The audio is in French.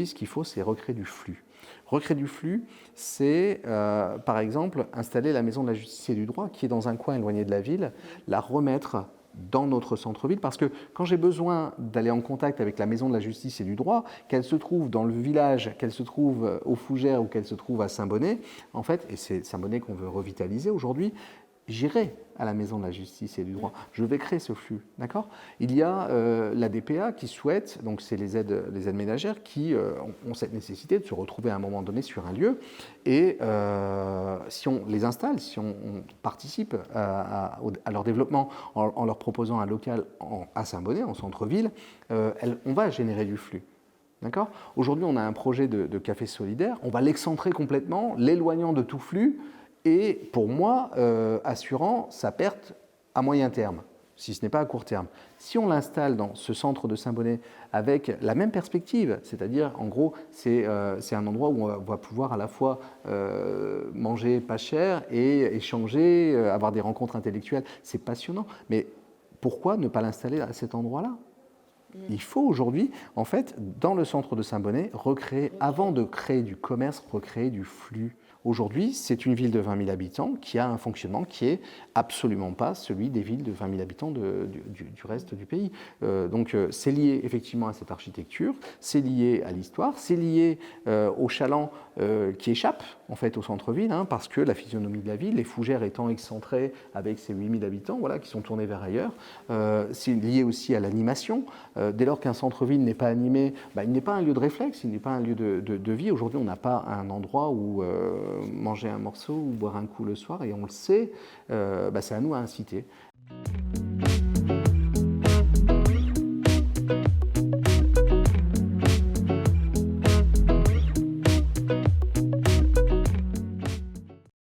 ce qu'il faut, c'est recréer du flux. Recréer du flux, c'est par exemple installer la maison de la justice et du droit qui est dans un coin éloigné de la ville, la remettre dans notre centre-ville, parce que quand j'ai besoin d'aller en contact avec la maison de la justice et du droit, qu'elle se trouve dans le village, qu'elle se trouve aux Fougères ou qu'elle se trouve à Saint-Bonnet, en fait, et c'est Saint-Bonnet qu'on veut revitaliser aujourd'hui, j'irai à la maison de la justice et du droit. Je vais créer ce flux, d'accord? Il y a la DPA qui souhaite, donc c'est les aides ménagères qui ont cette nécessité de se retrouver à un moment donné sur un lieu et si on les installe, si on participe à leur développement en leur proposant un local à Saint-Bonnet, en centre-ville, on va générer du flux. D'accord? Aujourd'hui, on a un projet de café solidaire, on va l'excentrer complètement, l'éloignant de tout flux, et pour moi, assurant sa perte à moyen terme, si ce n'est pas à court terme. Si on l'installe dans ce centre de Saint-Bonnet avec la même perspective, c'est-à-dire en gros c'est un endroit où on va pouvoir à la fois manger pas cher et échanger, avoir des rencontres intellectuelles, c'est passionnant. Mais pourquoi ne pas l'installer à cet endroit-là ? Il faut aujourd'hui, en fait, dans le centre de Saint-Bonnet, recréer, avant de créer du commerce, recréer du flux. Aujourd'hui, c'est une ville de 20 000 habitants qui a un fonctionnement qui n'est absolument pas celui des villes de 20 000 habitants du reste du pays. Donc c'est lié effectivement à cette architecture, c'est lié à l'histoire, c'est lié aux chalands qui échappent en fait au centre-ville, hein, parce que la physionomie de la ville, les Fougères étant excentrées avec ses 8 000 habitants, voilà, qui sont tournés vers ailleurs, c'est lié aussi à l'animation. Dès lors qu'un centre-ville n'est pas animé, il n'est pas un lieu de réflexe, il n'est pas un lieu de vie. Aujourd'hui, on n'a pas un endroit où manger un morceau ou boire un coup le soir, et on le sait, c'est à nous à inciter.